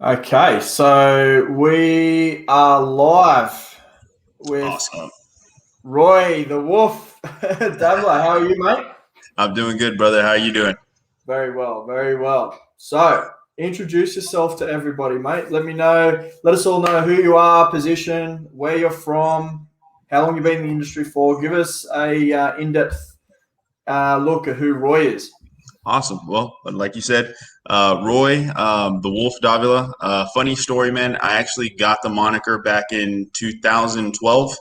Okay, so we are live with Awesome. Roy The Wolf Davila. How are you, mate? I'm doing good, brother. How are you doing? Very well, very well. So, introduce yourself to everybody, mate. Let us all know who you are, position, where you're from, how long you've been in the industry for. Give us a in-depth look at who Roy is. Awesome. Well, like you said, Roy, the Wolf Davila. Funny story, man. I actually got the moniker back in 2012.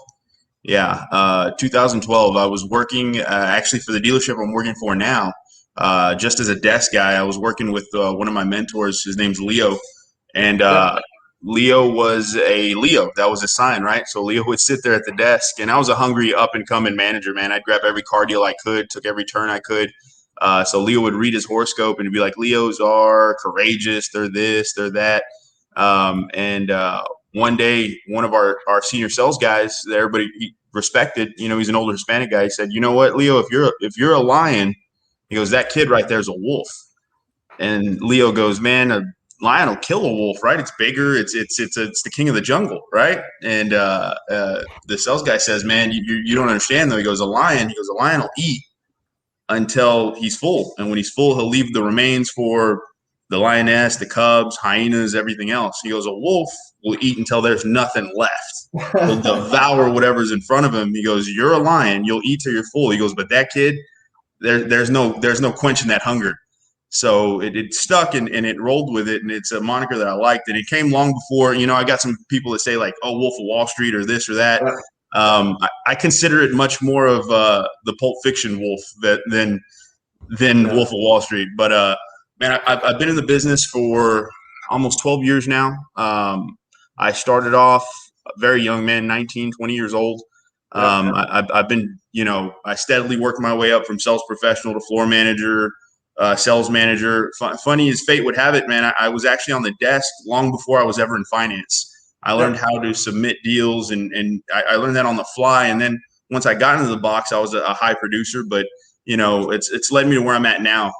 Yeah, 2012. I was working actually for the dealership I'm working for now. Just as a desk guy, I was working with one of my mentors. His name's Leo, and Yep. Leo was a Leo. That was a sign, right? So Leo would sit there at the desk, and I was a hungry up and coming manager, man. I'd grab every car deal I could, took every turn I could. So Leo would read his horoscope and he'd be like, Leos are courageous, they're this, they're that. And one day, one of our senior sales guys that everybody respected, he's an older Hispanic guy, he said, you know what, Leo, if you're a lion, he goes, that kid right there is a wolf. And Leo goes, man, a lion will kill a wolf, right? It's bigger. It's the king of the jungle, right? And the sales guy says, man, you don't understand though. He goes, a lion. He goes, a lion will eat until he's full, and when he's full, he'll leave the remains for the lioness, the cubs, hyenas, everything else. He goes, a wolf will eat until there's nothing left. He'll devour whatever's in front of him. He goes, you're a lion. You'll eat till you're full. He goes, but that kid, there's no quenching that hunger. So it stuck and it rolled with it, and it's a moniker that I liked. And it came long before, I got some people that say like, "Oh, Wolf of Wall Street" or this or that. I consider it much more of the Pulp Fiction Wolf than Yeah. Wolf of Wall Street. But man, I've been in the business for almost 12 years now. I started off a very young man, 19, 20 years old. Yep. I've been, I steadily worked my way up from sales professional to floor manager, sales manager. Funny as fate would have it, man, I was actually on the desk long before I was ever in finance. I learned Yep. how to submit deals, and I learned that on the fly. And then once I got into the box, I was a high producer, but it's led me to where I'm at now.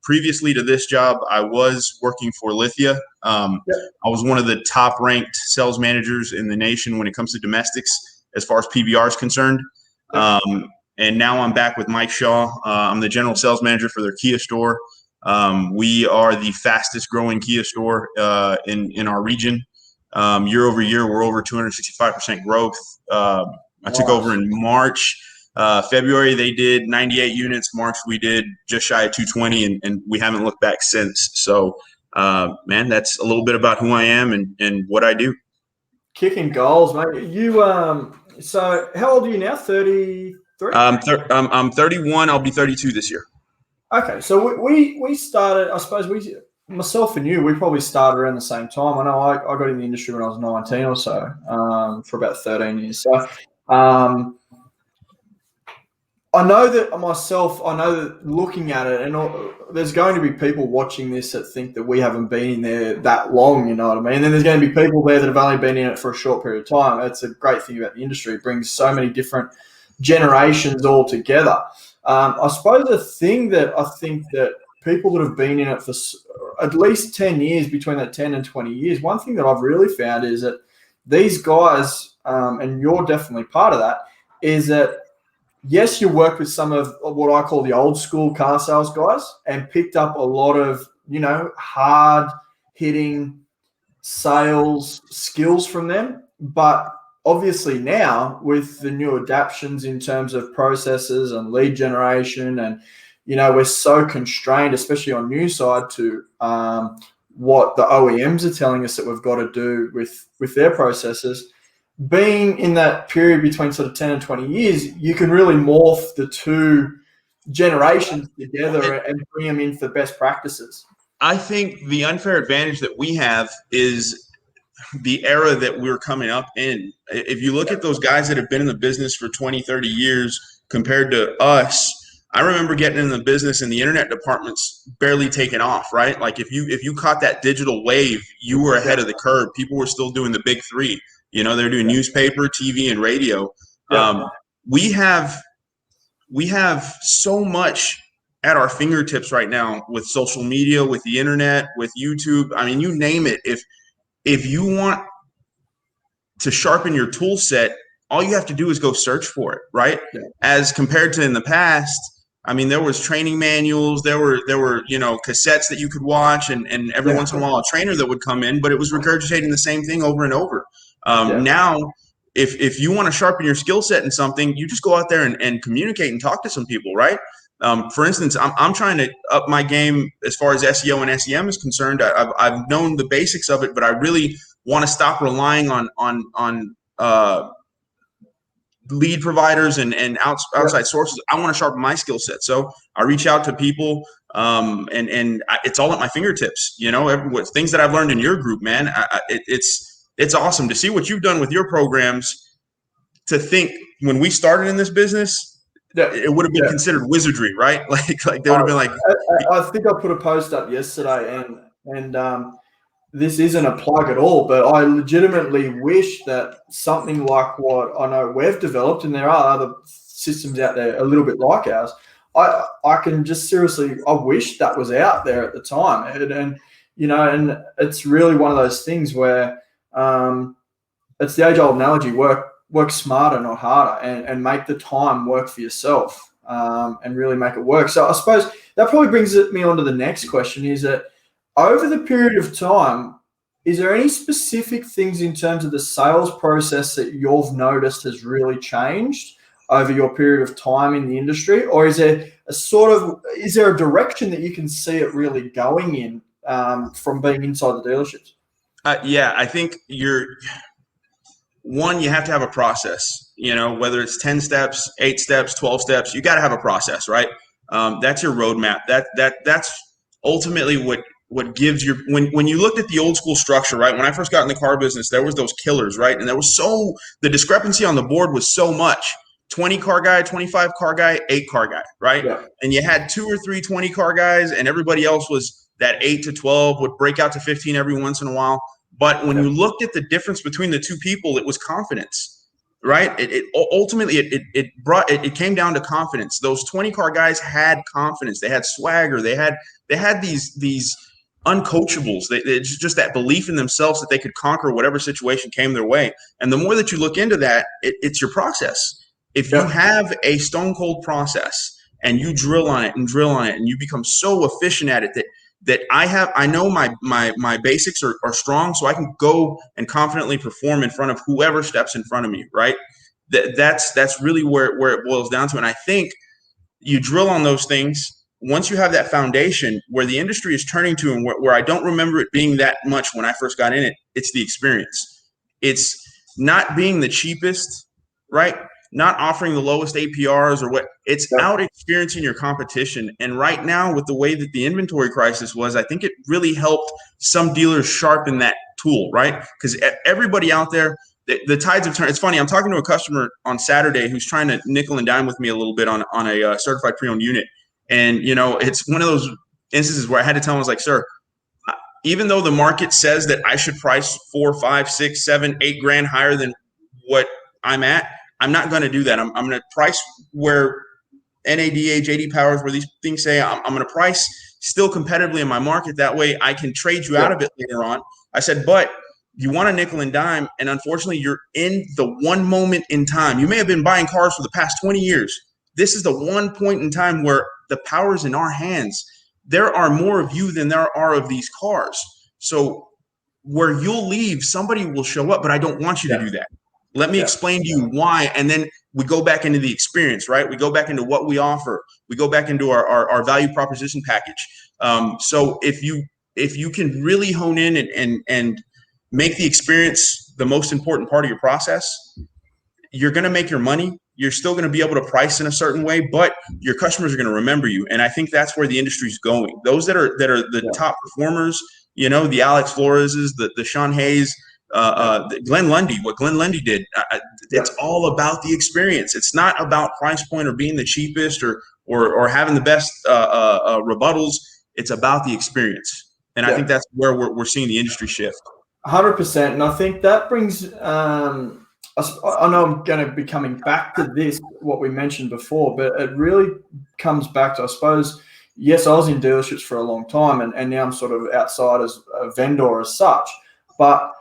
Previously to this job, I was working for Lithia. Yep. I was one of the top ranked sales managers in the nation when it comes to domestics, as far as PBR is concerned. Yep. And now I'm back with Mike Shaw. I'm the general sales manager for their Kia store. We are the fastest growing Kia store in our region. Year over year, we're over 265% growth. I took over Nice. in March. February, they did 98 units. March, we did just shy of 220, and we haven't looked back since. So, man, that's a little bit about who I am and what I do. Kicking goals, mate. So how old are you now? 33? I'm 31. I'll be 32 this year. Okay, so we started, I suppose myself and you, we probably started around the same time. I know I got in the industry when I was 19 or so, for about 13 years. So um, I know that looking at it, there's going to be people watching this that think that we haven't been in there that long, you know what I mean? And then there's going to be people there that have only been in it for a short period of time. That's a great thing about the industry. It brings so many different generations all together. I suppose the thing that I think that people that have been in it for at least 10 years, between that 10 and 20 years, one thing that I've really found is that these guys, and you're definitely part of that, is that yes, you work with some of what I call the old school car sales guys and picked up a lot of, hard hitting sales skills from them. But obviously now with the new adaptions in terms of processes and lead generation, and, we're so constrained, especially on new side, to what the OEMs are telling us that we've got to do with their processes. Being in that period between sort of 10 and 20 years, you can really morph the two generations together and bring them in for best practices. I think the unfair advantage that we have is the era that we're coming up in. If you look at those guys that have been in the business for 20, 30 years compared to us, I remember getting in the business and the internet department's barely taken off, right? Like if you caught that digital wave, you were ahead of the curve. People were still doing the big three. They're doing newspaper, TV, and radio. Yep. Um, we have so much at our fingertips right now with social media, with the internet, with YouTube. I mean, you name it. If you want to sharpen your tool set, all you have to do is go search for it, right? Yeah. As compared to in the past, I mean, there was training manuals, there were cassettes that you could watch, and every once in a while a trainer that would come in, but it was regurgitating the same thing over and over. Now, if you want to sharpen your skill set in something, you just go out there and communicate and talk to some people, right? For instance, I'm trying to up my game as far as SEO and SEM is concerned. I've known the basics of it, but I really want to stop relying on lead providers and outside sources. I want to sharpen my skill set. So I reach out to people, and it's all at my fingertips. Things that I've learned in your group, man. It's awesome to see what you've done with your programs. To think when we started in this business, it would have been considered wizardry, right? Like they would have been like. I think I put a post up yesterday, and this isn't a plug at all, but I legitimately wish that something like what I know we've developed, and there are other systems out there a little bit like ours, I can just seriously, I wish that was out there at the time. And it's really one of those things where it's the age-old analogy, work smarter, not harder, and make the time work for yourself, and really make it work. So I suppose that probably brings me on to the next question, is that over the period of time, is there any specific things in terms of the sales process that you've noticed has really changed over your period of time in the industry? Or is there a direction that you can see it really going in from being inside the dealerships? I think you have to have a process, whether it's 10 steps, 8 steps, 12 steps, you got to have a process, right? That's your roadmap. That's ultimately what gives your, when you looked at the old school structure, right? When I first got in the car business, there was those killers, right? And the discrepancy on the board was so much. 20 car guy, 25 car guy, 8 car guy, right? Yeah. And you had 2 or 3 20 car guys, and everybody else was that 8 to 12, would break out to 15 every once in a while. But when you looked at the difference between the two people, it was confidence, right? Ultimately it came down to confidence. Those 20 car guys had confidence. They had swagger. They had these uncoachables. It's just that belief in themselves that they could conquer whatever situation came their way. And the more that you look into that, it's your process. If you have a stone cold process and you drill on it and you become so efficient at it that I know my basics are strong, so I can go and confidently perform in front of whoever steps in front of me, right? That's really where it boils down to. And I think you drill on those things. Once you have that foundation, where the industry is turning to, and where I don't remember it being that much when I first got in it, it's the experience. It's not being the cheapest, right? Not offering the lowest APRs or what. It's out experiencing your competition. And right now, with the way that the inventory crisis was, I think it really helped some dealers sharpen that tool, right? Because everybody out there, the tides have turned. It's funny. I'm talking to a customer on Saturday who's trying to nickel and dime with me a little bit on a certified pre-owned unit. And, it's one of those instances where I had to tell him, I was like, sir, even though the market says that I should price 4, 5, 6, 7, 8 grand higher than what I'm at, I'm not going to do that. I'm going to price where NADA, JD Powers, where these things say I'm going to price still competitively in my market. That way I can trade you out of it later on. I said, but you want a nickel and dime, and unfortunately you're in the one moment in time. You may have been buying cars for the past 20 years. This is the one point in time where the power is in our hands. There are more of you than there are of these cars. So where you'll leave, somebody will show up, but I don't want you to do that. Let me explain to you why. And then we go back into the experience, right? We go back into what we offer. We go back into our value proposition package. So if you can really hone in and make the experience the most important part of your process, you're going to make your money. You're still going to be able to price in a certain way, but your customers are going to remember you. And I think that's where the industry's going. Those that are the top performers, the Alex Flores's, the Sean Hayes, Glenn Lundy, what Glenn Lundy did, it's all about the experience. It's not about price point or being the cheapest or having the best rebuttals. It's about the experience. And I think that's where we're seeing the industry shift. 100%. And I think that brings, I know I'm going to be coming back to this, what we mentioned before, but it really comes back to, I suppose, yes, I was in dealerships for a long time, and now I'm sort of outside as a vendor as such. But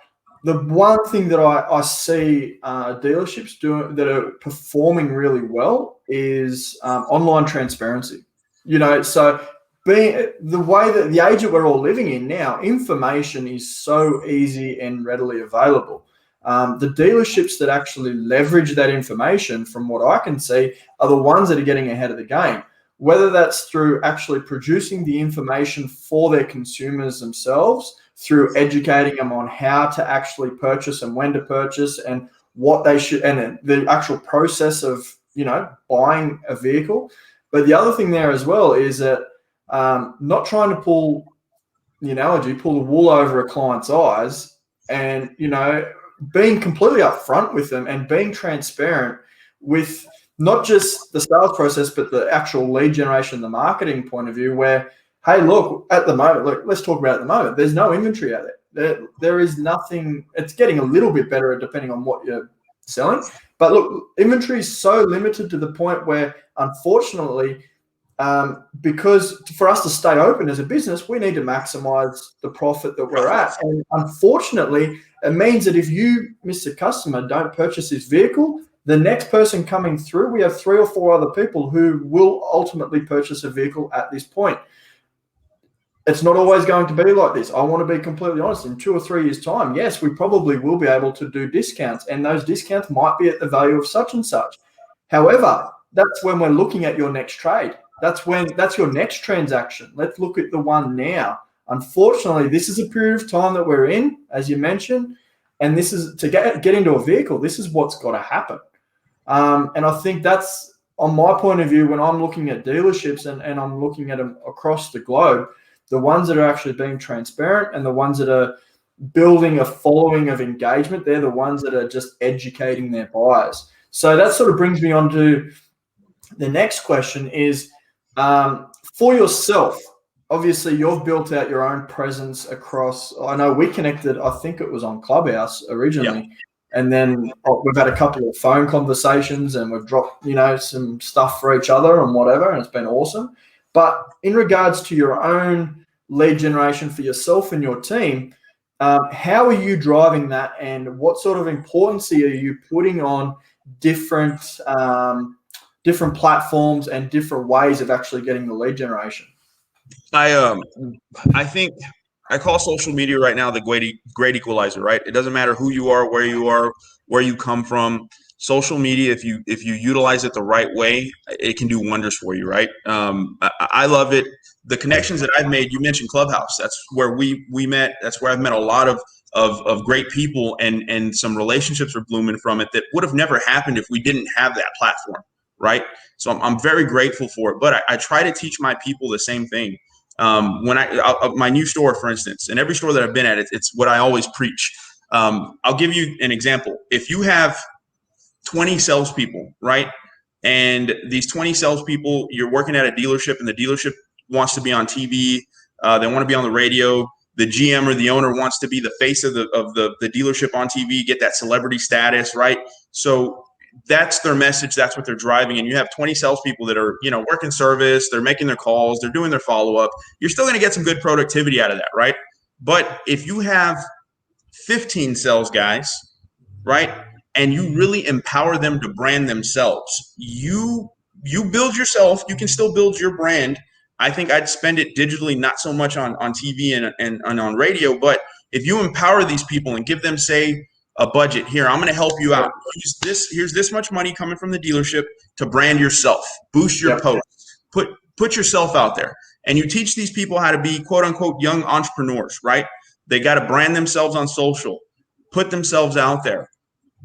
the one thing that I see dealerships doing that are performing really well is online transparency. So being the way that the age that we're all living in now, information is so easy and readily available. The dealerships that actually leverage that information, from what I can see, are the ones that are getting ahead of the game. Whether that's through actually producing the information for their consumers themselves, through educating them on how to actually purchase and when to purchase and what they should, and the actual process of, buying a vehicle. But the other thing there as well is that not trying to pull the wool over a client's eyes, and, being completely upfront with them and being transparent with not just the sales process, but the actual lead generation, the marketing point of view, where, hey, look, at the moment, look, let's talk about at the moment, there's no inventory out there. There is nothing. It's getting a little bit better depending on what you're selling. But look, inventory is so limited to the point where, unfortunately, because for us to stay open as a business, we need to maximize the profit that we're at. And unfortunately, it means that if you, Mr. Customer, don't purchase this vehicle, the next person coming through, we have 3 or 4 other people who will ultimately purchase a vehicle at this point. It's not always going to be like this. I want to be completely honest. In 2 or 3 years' time, yes, we probably will be able to do discounts, and those discounts might be at the value of such and such. However, that's when we're looking at your next trade. That's your next transaction. Let's look at the one now. Unfortunately, this is a period of time that we're in, as you mentioned, and this is to get into a vehicle. This is what's got to happen. And I think that's, on my point of view, when I'm looking at dealerships and I'm looking at them across the globe, the ones that are actually being transparent and the ones that are building a following of engagement, they're the ones that are just educating their buyers. So that sort of brings me on to the next question is, for yourself, obviously you've built out your own presence across, I know we connected, I think it was on Clubhouse originally. Yeah. And then we've had a couple of phone conversations and we've dropped, some stuff for each other and whatever, and it's been awesome. But in regards to your own lead generation for yourself and your team, how are you driving that, and what sort of importance are you putting on different platforms and different ways of actually getting the lead generation? I think I call social media right now the great equalizer, right? It doesn't matter who you are, where you come from. Social media, if you utilize it the right way, it can do wonders for you, right? I love it. The connections that I've made, you mentioned Clubhouse. That's where we met. That's where I've met a lot of great people, and some relationships are blooming from it that would have never happened if we didn't have that platform, right? So I'm very grateful for it. But I try to teach my people the same thing. When my new store, for instance, and every store that I've been at, it's what I always preach. I'll give you an example. If you have 20 salespeople, right? And these 20 salespeople, you're working at a dealership, and the dealership wants to be on TV. They want to be on the radio. The GM or the owner wants to be the face of the dealership on TV, get that celebrity status, right? So that's their message. That's what they're driving. And you have 20 salespeople that are, working service. They're making their calls. They're doing their follow-up. You're still going to get some good productivity out of that, right? But if you have 15 sales guys, right, and you really empower them to brand themselves, you build yourself. You can still build your brand. I think I'd spend it digitally, not so much on TV and on radio. But if you empower these people and give them, say, a budget, here, I'm going to help you out. Here's this much money coming from the dealership to brand yourself, boost your posts, put yourself out there. And you teach these people how to be, quote unquote, young entrepreneurs, right? They got to brand themselves on social, put themselves out there,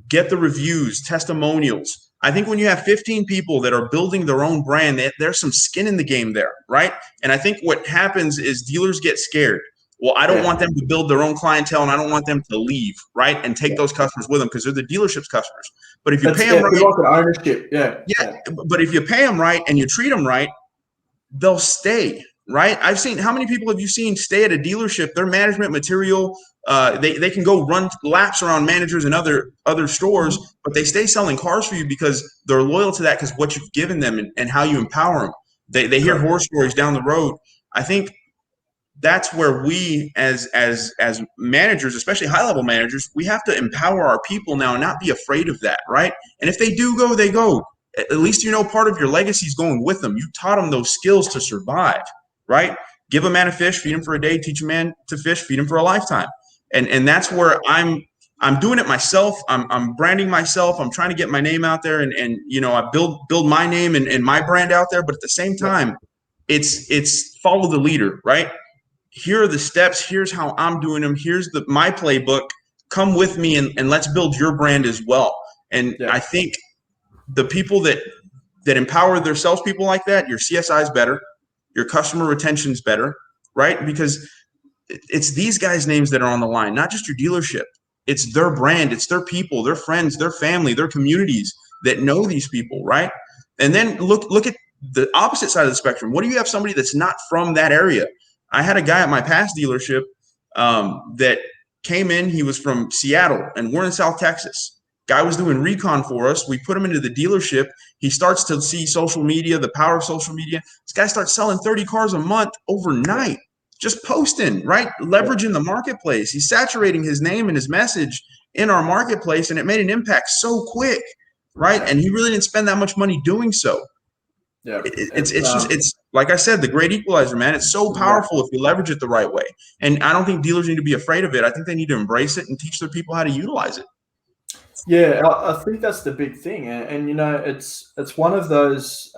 get the reviews, testimonials. I think when you have 15 people that are building their own brand, there's some skin in the game there, right? And I think what happens is dealers get scared. Well, I don't want them to build their own clientele, and I don't want them to leave, right, and take those customers with them, because they're the dealership's customers. But if you pay them right, ownership, but if you pay them right and you treat them right, they'll stay, right? I've seen, how many people have you seen stay at a dealership? Their management material, they can go run laps around managers and other stores, but they stay selling cars for you because they're loyal to that, because what you've given them and how you empower them. They hear horror stories down the road. I think that's where we as managers, especially high level managers, we have to empower our people now and not be afraid of that, right? And if they do go, they go. At least you know part of your legacy is going with them. You taught them those skills to survive, right? Give a man a fish, feed him for a day. Teach a man to fish, feed him for a lifetime. And that's where I'm doing it myself. I'm branding myself. I'm trying to get my name out there, and I build my name and my brand out there. But at the same time, it's follow the leader, right? Here are the steps. Here's how I'm doing them. Here's my playbook. Come with me and let's build your brand as well. And I think the people that empower their salespeople like that, your CSI is better, your customer retention is better, right? Because it's these guys' names that are on the line, not just your dealership. It's their brand. It's their people, their friends, their family, their communities that know these people, right? And then look at the opposite side of the spectrum. What do you have somebody that's not from that area? I had a guy at my past dealership that came in. He was from Seattle, and we're in South Texas. Guy was doing recon for us. We put him into the dealership. He starts to see social media, the power of social media. This guy starts selling 30 cars a month overnight, just posting, right? Leveraging the marketplace. He's saturating his name and his message in our marketplace, and it made an impact so quick, right? And he really didn't spend that much money doing so. Yeah, it's just like I said, the great equalizer, man. It's so powerful if you leverage it the right way. And I don't think dealers need to be afraid of it. I think they need to embrace it and teach their people how to utilize it. Yeah, I think that's the big thing, and it's one of those.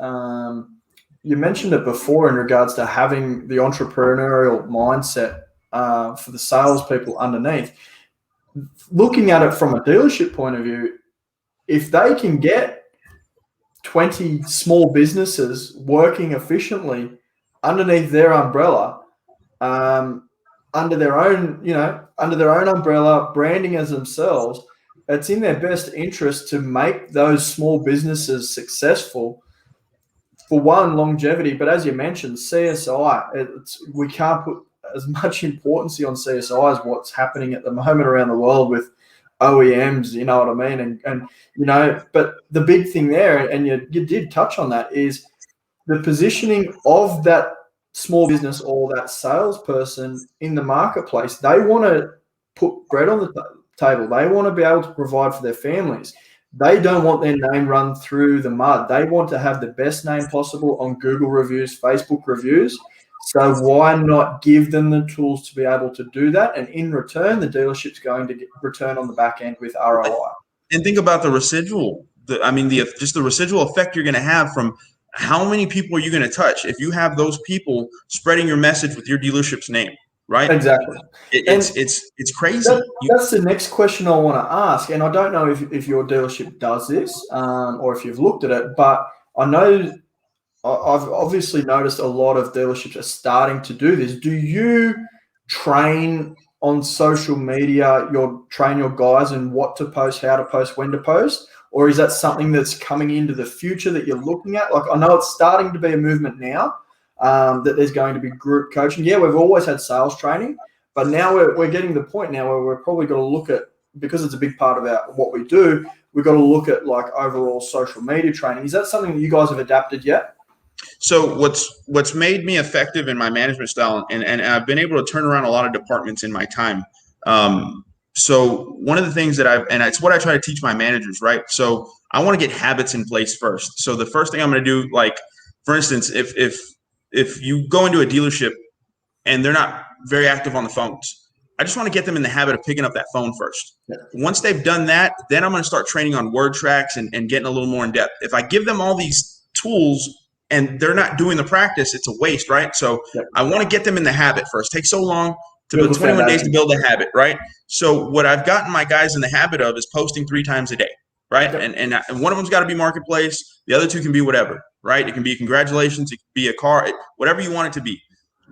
You mentioned it before in regards to having the entrepreneurial mindset for the salespeople underneath. Looking at it from a dealership point of view, if they can get 20 small businesses working efficiently underneath their umbrella, under their own umbrella, branding as themselves, it's in their best interest to make those small businesses successful. For one, longevity, but as you mentioned, CSI, we can't put as much importance on CSI as what's happening at the moment around the world with OEMs, you know what I mean? And but the big thing there, and you did touch on that, is the positioning of that small business or that salesperson in the marketplace. They want to put bread on the table. They want to be able to provide for their families. They don't want their name run through the mud. They want to have the best name possible on Google reviews, Facebook reviews. So why not give them the tools to be able to do that? And in return, the dealership's going to get return on the back end with ROI. And think about the residual. Just the residual effect you're going to have from how many people are you going to touch if you have those people spreading your message with your dealership's name, right? Exactly. It's crazy. That's the next question I want to ask. And I don't know if your dealership does this or if you've looked at it, but I know I've obviously noticed a lot of dealerships are starting to do this. Do you train on social media, train your guys in what to post, how to post, when to post? Or is that something that's coming into the future that you're looking at? Like, I know it's starting to be a movement now that there's going to be group coaching. Yeah, we've always had sales training, but now we're getting to the point now where we're probably got to look at, because it's a big part of what we do, we've got to look at like overall social media training. Is that something that you guys have adapted yet? So what's made me effective in my management style, and I've been able to turn around a lot of departments in my time. So one of the things that and it's what I try to teach my managers, right? So I want to get habits in place first. So the first thing I'm going to do, like for instance, if you go into a dealership and they're not very active on the phones, I just want to get them in the habit of picking up that phone first. Yeah. Once they've done that, then I'm going to start training on word tracks and getting a little more in depth. If I give them all these tools and they're not doing the practice, it's a waste, right? So I want to get them in the habit first. It takes so long to build 21 days to build a habit, right? So what I've gotten my guys in the habit of is posting 3 times a day, right? Yep. And one of them's got to be marketplace. The other 2 can be whatever, right? It can be congratulations. It can be a car, whatever you want it to be.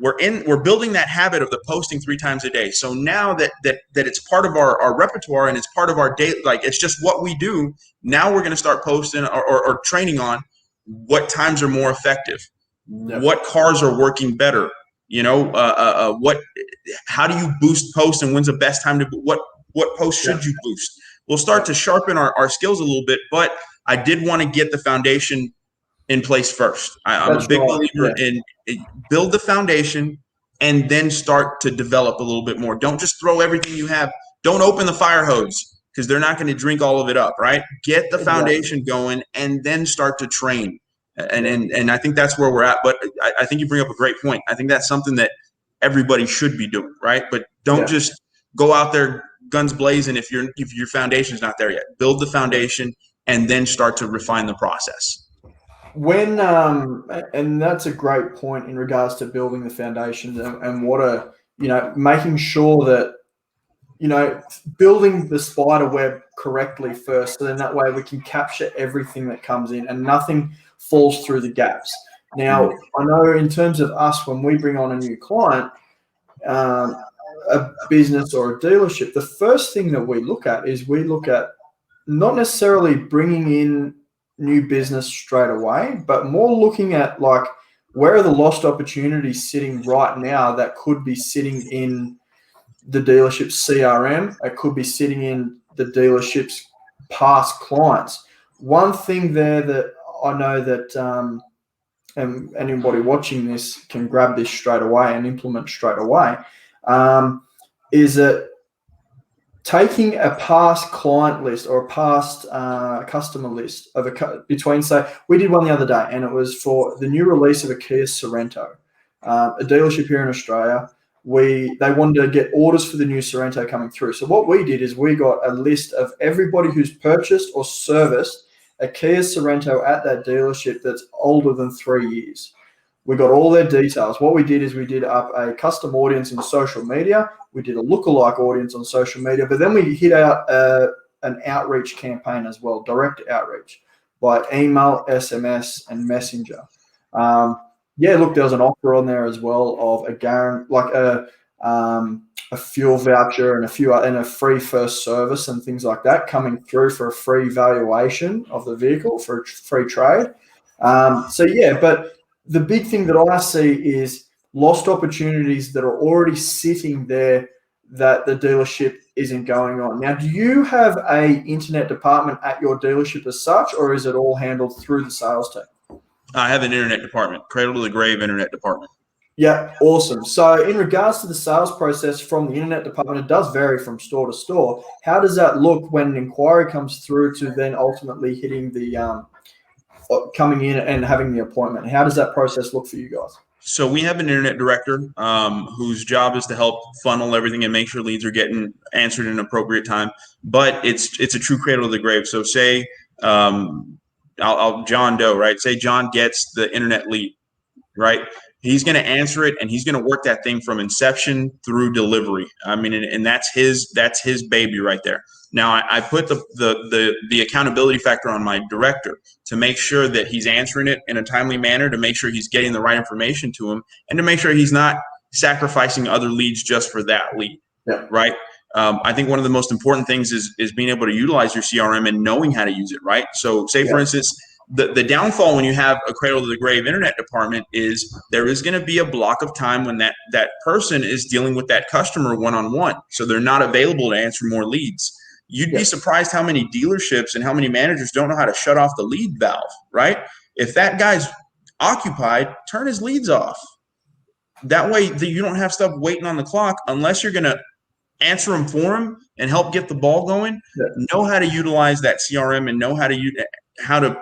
We're building that habit of the posting 3 times a day. So now that it's part of our repertoire and it's part of our day, like it's just what we do. Now we're going to start posting or training on what times are more effective, what cars are working better, how do you boost posts and when's the best time to what post should you boost? We'll start to sharpen our skills a little bit, but I did want to get the foundation in place first. I'm a That's big right. believer in build the foundation and then start to develop a little bit more. Don't just throw everything you have. Don't open the fire hose because they're not going to drink all of it up, right? Get the Exactly. foundation going and then start to train. And Yeah. and I think that's where we're at. But I think you bring up a great point. I think that's something that everybody should be doing, right? But don't Yeah. just go out there guns blazing if your foundation's not there yet. Build the foundation and then start to refine the process. When and that's a great point in regards to building the foundations and what a making sure that building the spider web correctly first, so then that way we can capture everything that comes in and nothing falls through the gaps. Now, I know in terms of us, when we bring on a new client, um, a business or a dealership, the first thing that we look at is we look at not necessarily bringing in new business straight away, but more looking at like where are the lost opportunities sitting right now that could be sitting in the dealership's CRM. It could be sitting in the dealership's past clients. One thing there that I know that and anybody watching this can grab this straight away and implement straight away, is that taking a past client list or a past customer list of between, say, we did one the other day, and it was for the new release of a Kia Sorento, a dealership here in Australia. They wanted to get orders for the new Sorento coming through. So what we did is we got a list of everybody who's purchased or serviced a Kia Sorento at that dealership that's older than 3 years. We got all their details. What we did is we did up a custom audience in social media. We did a lookalike audience on social media, but then we hit out an outreach campaign as well, direct outreach by email, SMS, and messenger. Look, there was an offer on there as well of a fuel voucher and a free first service and things like that coming through for a free valuation of the vehicle for a free trade. But the big thing that I see is lost opportunities that are already sitting there that the dealership isn't going on. Now, do you have a internet department at your dealership as such, or is it all handled through the sales team? I have an internet department, cradle to the grave internet department. Yeah, awesome. So in regards to the sales process from the internet department, it does vary from store to store. How does that look when an inquiry comes through to then ultimately hitting the coming in and having the appointment? How does that process look for you guys? So we have an internet director whose job is to help funnel everything and make sure leads are getting answered in an appropriate time. But it's a true cradle to the grave. So say John Doe, right? Say John gets the internet lead, right? He's going to answer it and he's going to work that thing from inception through delivery. I mean, and that's his baby right there. Now I put the accountability factor on my director to make sure that he's answering it in a timely manner, to make sure he's getting the right information to him, and to make sure he's not sacrificing other leads just for that lead. Yeah. Right. I think one of the most important things is being able to utilize your CRM and knowing how to use it. Right. So say, for instance, the downfall when you have a cradle to the grave internet department is there is going to be a block of time when that person is dealing with that customer one-on-one. So they're not available to answer more leads. You'd be surprised how many dealerships and how many managers don't know how to shut off the lead valve, right? If that guy's occupied, turn his leads off. That way you don't have stuff waiting on the clock unless you're going to answer them for him and help get the ball going. Know how to utilize that CRM and know how to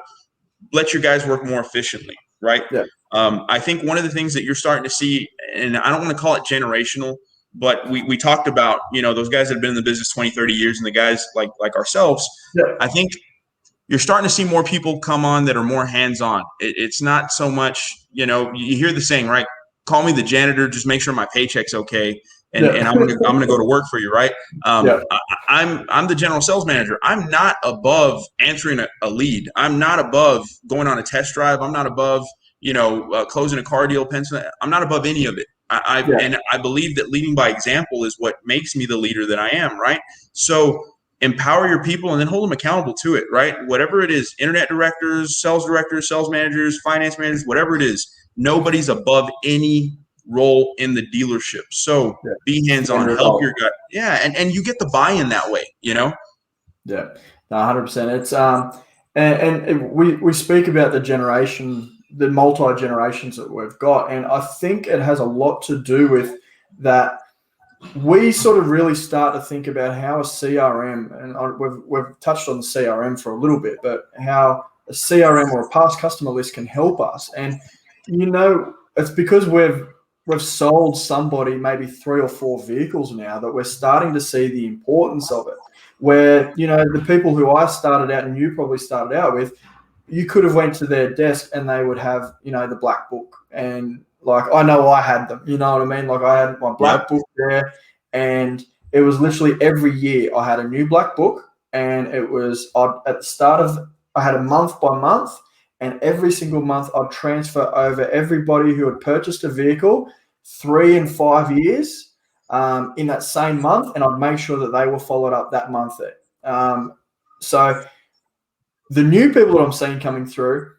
let your guys work more efficiently, right? Yeah. I think one of the things that you're starting to see, and I don't want to call it generational, but we talked about, those guys that have been in the business 20, 30 years and the guys like ourselves. Yeah. I think you're starting to see more people come on that are more hands-on. It's not so much, you hear the saying, right? Call me the janitor, just make sure my paycheck's okay. And I'm gonna go to work for you, right? I'm the general sales manager. I'm not above answering a lead. I'm not above going on a test drive. I'm not above closing a car deal, penciling. I'm not above any of it. And I believe that leading by example is what makes me the leader that I am, right? So empower your people and then hold them accountable to it, right? Whatever it is, internet directors, sales managers, finance managers, whatever it is, nobody's above any role in the dealership. So be hands-on, help your guy. Yeah. And you get the buy-in that way, Yeah, no, 100%. It's And we speak about the multi-generations that we've got, and I think it has a lot to do with that. We sort of really start to think about how a CRM, and we've touched on the CRM for a little bit, but how a CRM or a past customer list can help us. And it's because we've sold somebody maybe 3 or 4 vehicles now that we're starting to see the importance of it. Where the people who I started out and you probably started out with, you could have went to their desk and they would have the black book, and like I know I had them. You know what I mean? Like I had my black book there, and it was literally every year I had a new black book, and it was at the start of I had a month by month, and every single month I'd transfer over everybody who had purchased a vehicle 3 and 5 years in that same month, and I'd make sure that they were followed up that month there. So the new people that I'm seeing coming through,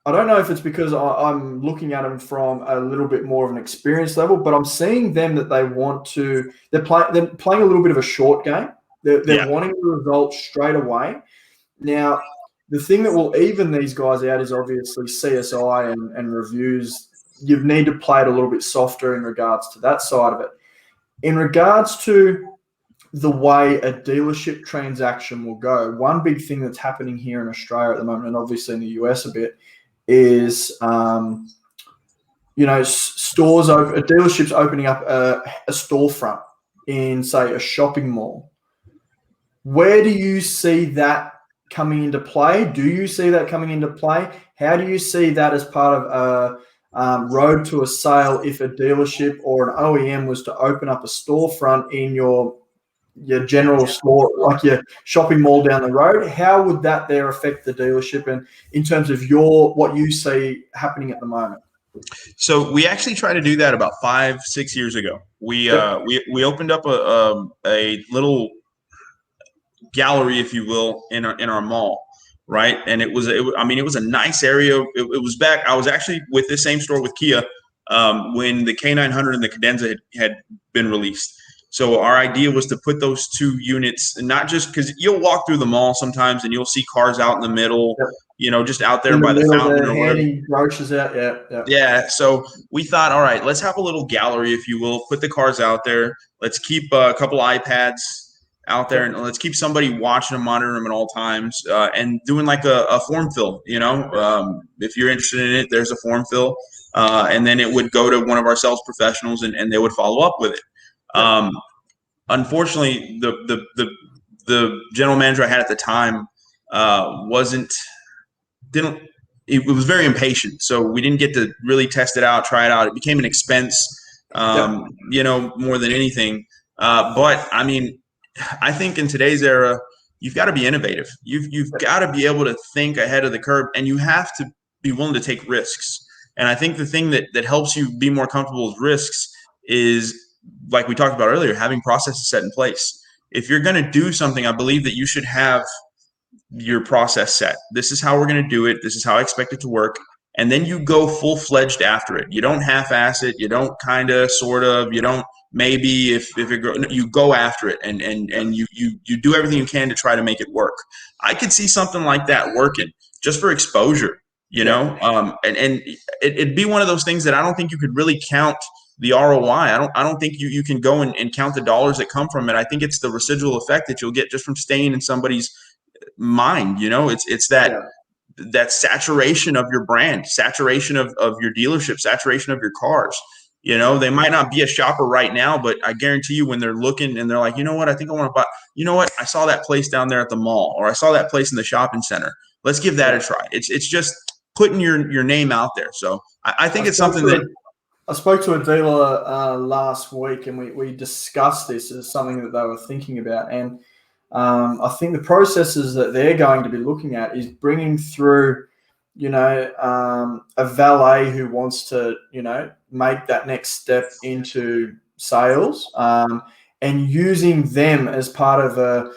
I don't know if it's because I'm looking at them from a little bit more of an experience level, but I'm seeing them that they're playing a little bit of a short game. They're wanting the result straight away. Now, the thing that will even these guys out is obviously CSI and reviews. You need to play it a little bit softer in regards to that side of it. In regards to the way a dealership transaction will go, one big thing that's happening here in Australia at the moment, and obviously in the US a bit, is dealerships opening up a storefront in, say, a shopping mall. Where do you see that coming into play? Do you see that coming into play? How do you see that as part of a road to a sale if a dealership or an OEM was to open up a storefront in your general store, like your shopping mall down the road? How would that there affect the dealership, and in terms of what you see happening at the moment? So we actually tried to do that about 5-6 years ago. We opened up a little gallery, if you will, in our mall, right? And it was a nice area. It was back. I was actually with this same store with Kia when the K900 and the Cadenza had been released. So our idea was to put those 2 units, not just because you'll walk through the mall sometimes and you'll see cars out in the middle, just out there by the fountain or whatever. Handing brochures out, Yeah. So we thought, all right, let's have a little gallery, if you will. Put the cars out there. Let's keep a couple iPads out there, and let's keep somebody watching and monitoring them at all times, and doing like a form fill. If you're interested in it, there's a form fill, and then it would go to one of our sales professionals, and they would follow up with it. Unfortunately, the general manager I had at the time it was very impatient, so we didn't get to really test it out, try it out. It became an expense, more than anything. But I mean, I think in today's era, you've got to be innovative. You've got to be able to think ahead of the curve, and you have to be willing to take risks. And I think the thing that helps you be more comfortable with risks is, like we talked about earlier, having processes set in place. If you're going to do something, I believe that you should have your process set. This is how we're going to do it. This is how I expect it to work. And then you go full-fledged after it. You don't half-ass it. You don't kind of, sort of. You don't maybe if you go after it, and you do everything you can to try to make it work. I could see something like that working just for exposure, and it'd be one of those things that I don't think you could really count the ROI. I don't think you can go and count the dollars that come from it. I think it's the residual effect that you'll get just from staying in somebody's mind. It's that saturation of your brand, saturation of your dealership, saturation of your cars. They might not be a shopper right now, but I guarantee you when they're looking and they're like, you know what, I think I want to buy, I saw that place down there at the mall, or I saw that place in the shopping center. Let's give that a try. It's just putting your name out there. So I think it's something that I spoke to a dealer last week, and we discussed this as something that they were thinking about. And I think the processes that they're going to be looking at is bringing through, a valet who wants to, make that next step into sales, and using them as part of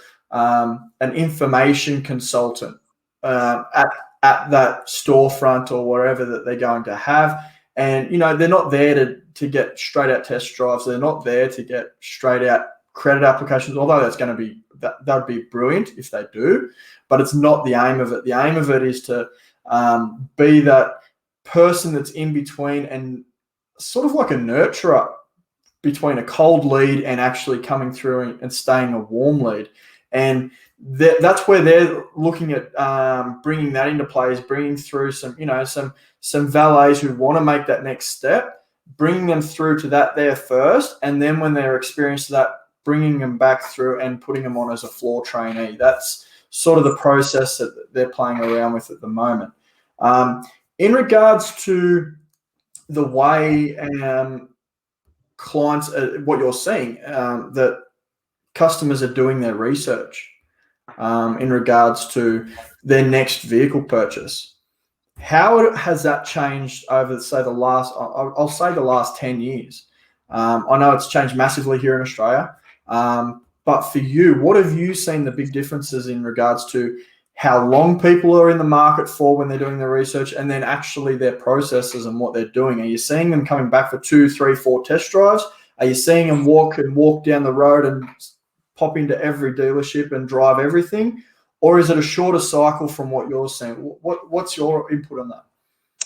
an information consultant at that storefront or wherever that they're going to have. And, they're not there to get straight out test drives. They're not there to get straight out credit applications, although that's going to be that would be brilliant if they do, but it's not the aim of it. The aim of it is to be that person that's in between and sort of like a nurturer between a cold lead and actually coming through and staying a warm lead. And that's where they're looking at bringing that into play, is bringing through some valets who want to make that next step, bringing them through to that there first, and then when they're experienced that, bringing them back through and putting them on as a floor trainee. That's sort of the process that they're playing around with at the moment. In regards to the way clients, what you're seeing, that customers are doing their research in regards to their next vehicle purchase. How has that changed over, say, the last 10 years? I know it's changed massively here in Australia, but for you, what have you seen the big differences in regards to how long people are in the market for when they're doing their research, and then actually their processes and what they're doing? Are you seeing them coming back for 2, 3, 4 test drives? Are you seeing them walk down the road and pop into every dealership and drive everything? Or is it a shorter cycle from what you're seeing? What's your input on that?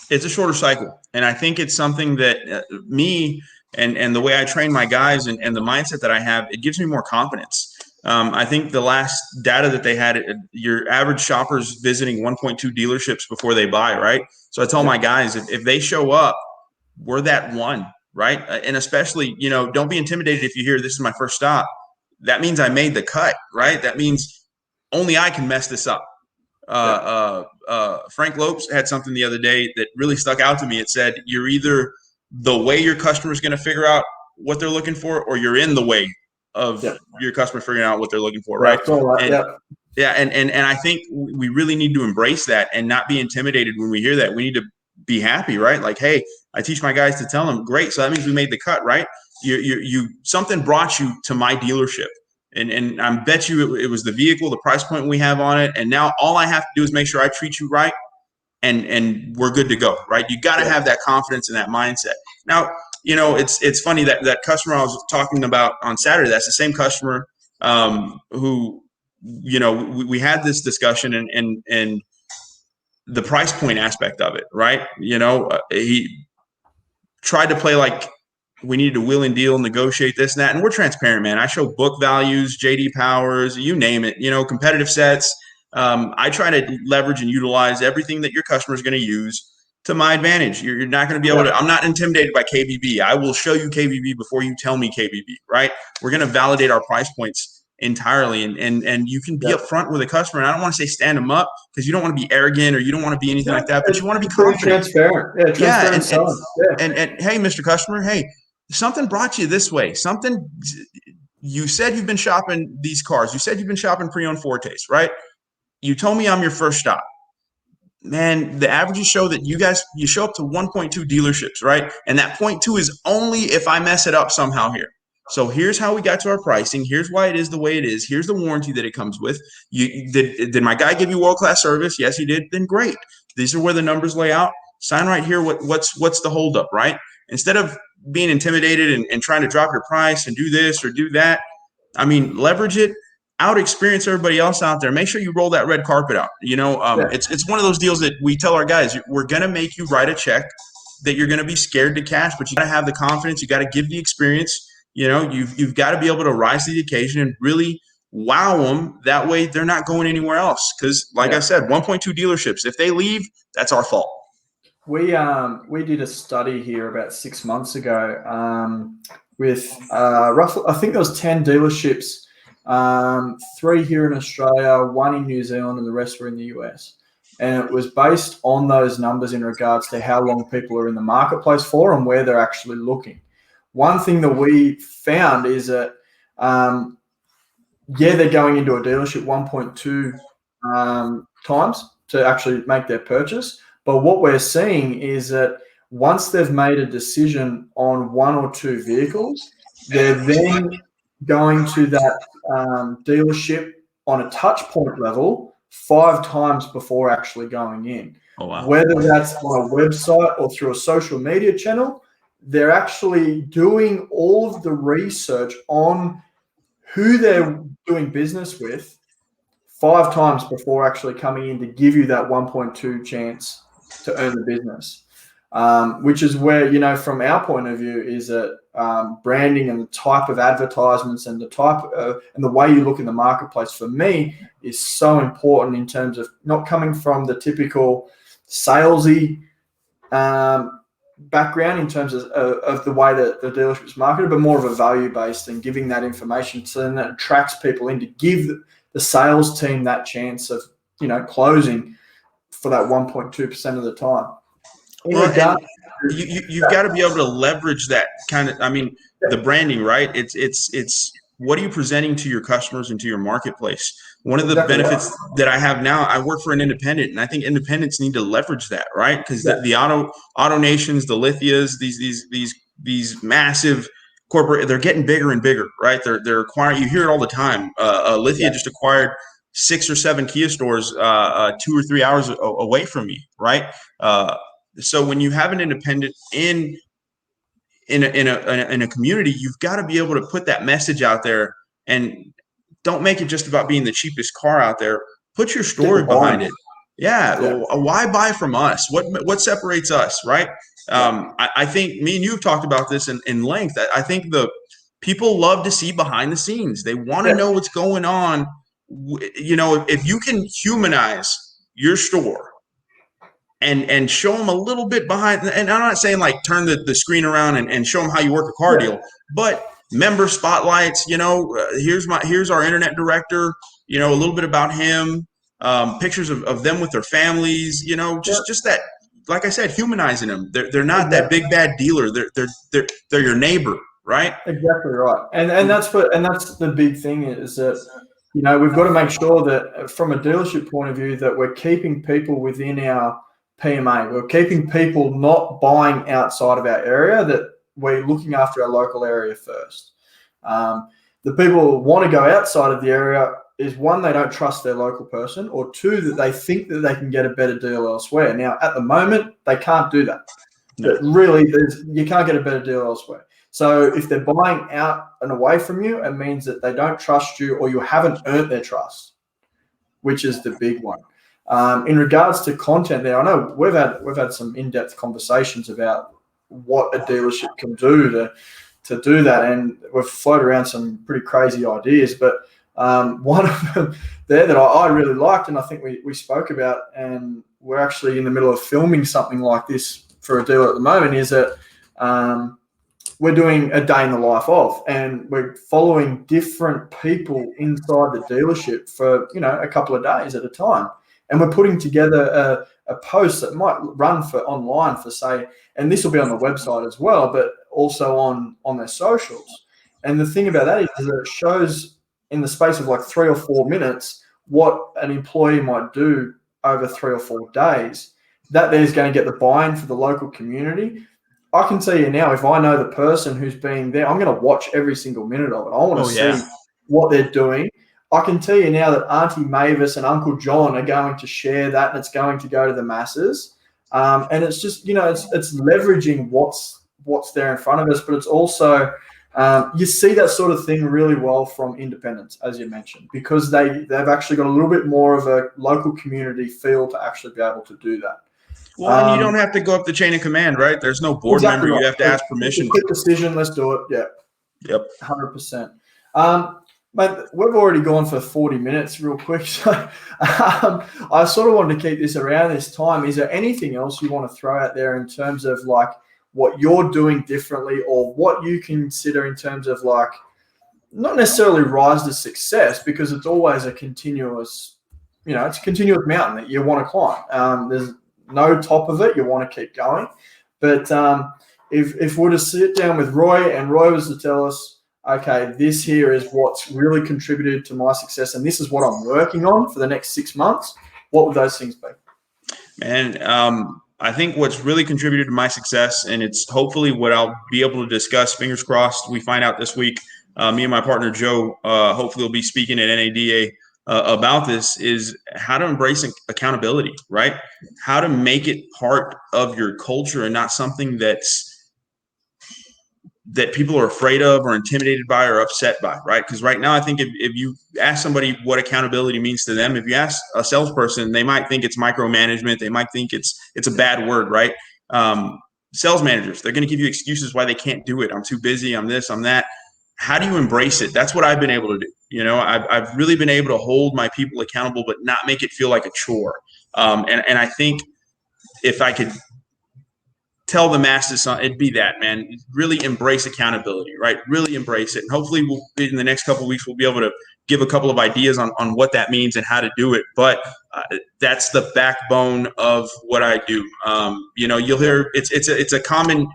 It's a shorter cycle. And I think it's something that me and the way I train my guys and the mindset that I have, it gives me more confidence. I think the last data that they had, your average shopper's visiting 1.2 dealerships before they buy, right? So I tell my guys, if they show up, we're that one, right? And especially, don't be intimidated if you hear this is my first stop. That means I made the cut, right? That means only I can mess this up. Frank Lopes had something the other day that really stuck out to me. It said, you're either the way your customer is going to figure out what they're looking for, or you're in the way of your customer figuring out what they're looking for, right? And I think we really need to embrace that and not be intimidated when we hear that. We need to be happy, right? Like, hey, I teach my guys to tell them, great, so that means we made the cut, right? You something brought you to my dealership. And I bet you it was the vehicle, the price point we have on it. And now all I have to do is make sure I treat you right, and we're good to go, right? You got to have that confidence and that mindset. Now, it's funny that customer I was talking about on Saturday, that's the same customer who, we had this discussion and the price point aspect of it, right? He tried to play like we needed to wheel and deal, negotiate this and that. And we're transparent, man. I show book values, JD Powers, you name it, competitive sets. I try to leverage and utilize everything that your customer is going to use to my advantage. You're not going to be able to, I'm not intimidated by KBB. I will show you KBB before you tell me KBB, right? We're going to validate our price points entirely. And you can be upfront with a customer. And I don't want to say stand them up, because you don't want to be arrogant or you don't want to be anything like that, but you want to be confident. Transparent. And hey, Mr. Customer, hey, something brought you this way. You said you've been shopping these cars. You said you've been shopping pre-owned Fortes, right? You told me I'm your first stop. Man, the averages show that you show up to 1.2 dealerships, right? And that 0.2 is only if I mess it up somehow here. So here's how we got to our pricing. Here's why it is the way it is. Here's the warranty that it comes with. Did my guy give you world-class service? Yes, he did. Then great. These are where the numbers lay out. Sign right here. What's the holdup, right? Instead of being intimidated and trying to drop your price and do this or do that, leverage it. Out experience everybody else out there. Make sure you roll that red carpet out. It's one of those deals that we tell our guys, we're going to make you write a check that you're going to be scared to cash, but you got to have the confidence. You got to give the experience. You've got to be able to rise to the occasion and really wow them. That way they're not going anywhere else. Because I said, 1.2 dealerships, if they leave, that's our fault. We did a study here about 6 months ago with roughly, I think there was 10 dealerships. 3 here in Australia, 1 in New Zealand, and the rest were in the US. And it was based on those numbers in regards to how long people are in the marketplace for and where they're actually looking. One thing that we found is that, they're going into a dealership 1.2 times to actually make their purchase. But what we're seeing is that once they've made a decision on 1 or 2 vehicles, they're then going to that dealership on a touch point level 5 times before actually going in. Oh, wow. Whether that's on a website or through a social media channel, they're actually doing all of the research on who they're doing business with 5 times before actually coming in to give you that 1.2 chance to earn the business. Which is where, from our point of view, is that branding and the type of advertisements and the type and the way you look in the marketplace for me is so important in terms of not coming from the typical salesy background in terms of the way that the dealership is marketed, but more of a value based and giving that information so then that attracts people in to give the sales team that chance of closing for that 1.2% of the time. Well, and you've got to be able to leverage that kind of, the branding, right? It's what are you presenting to your customers and to your marketplace? One of the benefits that I have now, I work for an independent, and I think independents need to leverage that, right? Because the auto nations, the Lithias, these massive corporate, they're getting bigger and bigger, right? They're acquiring. You hear it all the time. Lithia just acquired 6 or 7 Kia stores 2 or 3 hours away from me, right? So when you have an independent in a community, you've got to be able to put that message out there, and don't make it just about being the cheapest car out there. Put your story behind it. Yeah. Why buy from us? What separates us, right? I think me and you have talked about this in length. I think the people love to see behind the scenes. They want to know what's going on. If you can humanize your store and show them a little bit behind, and I'm not saying like turn the screen around and show them how you work a car deal, but member spotlights, here's our internet director, a little bit about him, pictures of them with their families, just that, like I said, humanizing them. They're not that big bad dealer. They're your neighbor, right? Exactly right. And that's the big thing is that, we've got to make sure that from a dealership point of view that we're keeping people within our PMA. We're keeping people not buying outside of our area, that we're looking after our local area first. The people who want to go outside of the area is, one, they don't trust their local person, or two, that they think that they can get a better deal elsewhere. Now, at the moment, they can't do that. No. But really, you can't get a better deal elsewhere. So if they're buying out and away from you, it means that they don't trust you, or you haven't earned their trust, which is the big one. In regards to content there, I know we've had some in-depth conversations about what a dealership can do to do that, and we've floated around some pretty crazy ideas. But one of them there that I really liked, and I think we spoke about, and we're actually in the middle of filming something like this for a dealer at the moment, is that we're doing a day in the life of, and we're following different people inside the dealership for a couple of days at a time. And we're putting together a post that might run for online for, say, and this will be on the website as well, but also on their socials. And the thing about that is that it shows in the space of like 3 or 4 minutes what an employee might do over 3 or 4 days. That there's going to get the buy-in for the local community. I can tell you now, if I know the person who's being there, I'm going to watch every single minute of it. I want to see what they're doing. I can tell you now that Auntie Mavis and Uncle John are going to share that, and it's going to go to the masses. And it's just, it's leveraging what's there in front of us, but it's also you see that sort of thing really well from independents, as you mentioned, because they've actually got a little bit more of a local community feel to actually be able to do that. Well, and you don't have to go up the chain of command, right? There's no board member. Right. You have to ask permission. It's a quick decision. Let's do it. Yeah. Yep. 100%. Mate, we've already gone for 40 minutes real quick. So I sort of wanted to keep this around this time. Is there anything else you want to throw out there in terms of like what you're doing differently, or what you consider in terms of like, not necessarily rise to success, because it's always a continuous, it's a continuous mountain that you want to climb. There's no top of it. You want to keep going. But if we're to sit down with Roy, and Roy was to tell us, okay, this here is what's really contributed to my success, and this is what I'm working on for the next 6 months, what would those things be? Man, I think what's really contributed to my success, and it's hopefully what I'll be able to discuss, fingers crossed, we find out this week, me and my partner Joe hopefully will be speaking at NADA about this, is how to embrace accountability, right? How to make it part of your culture and not something that's that people are afraid of or intimidated by or upset by, right? Because right now, I think if you ask somebody what accountability means to them, if you ask a salesperson, they might think it's micromanagement. They might think it's a bad word, right? Sales managers, they're going to give you excuses why they can't do it. I'm too busy. I'm this, I'm that. How do you embrace it? That's what I've been able to do. You know, I've really been able to hold my people accountable, but not make it feel like a chore. And I think if I could tell the masses something, it'd be that, man. Really embrace accountability, right? Really embrace it. And hopefully in the next couple of weeks, we'll be able to give a couple of ideas on what that means and how to do it. But that's the backbone of what I do. You know, you'll hear it's a common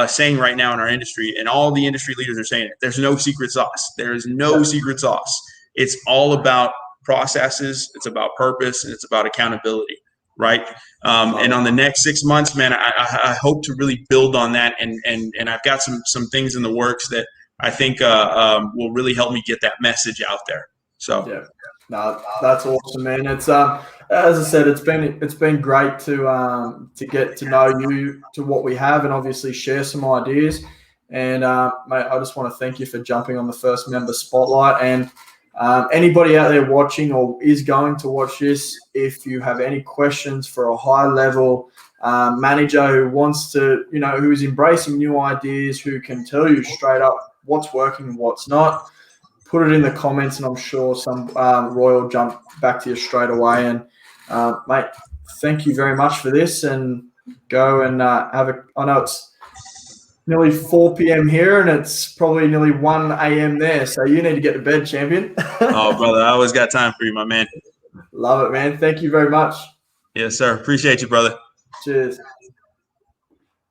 saying right now in our industry, and all the industry leaders are saying it. There's no secret sauce. There is no secret sauce. It's all about processes. It's about purpose, and it's about accountability. Right. And on the next 6 months, man, I hope to really build on that. And I've got some things in the works that I think will really help me get that message out there. So, yeah, no, that's awesome, man. It's as I said, it's been great to get to know you, to what we have, and obviously share some ideas. And mate, I just want to thank you for jumping on the First Member Spotlight. And anybody out there watching or is going to watch this, if you have any questions for a high-level manager who wants to, you know, who is embracing new ideas, who can tell you straight up what's working and what's not, put it in the comments, and I'm sure some Roy will jump back to you straight away. And mate, thank you very much for this, and go and have a. I know it's nearly 4 p.m. here, and it's probably nearly 1 a.m. there. So you need to get to bed, champion. oh, brother, I always got time for you, my man. Love it, man. Thank you very much. Yes, sir. Appreciate you, brother. Cheers.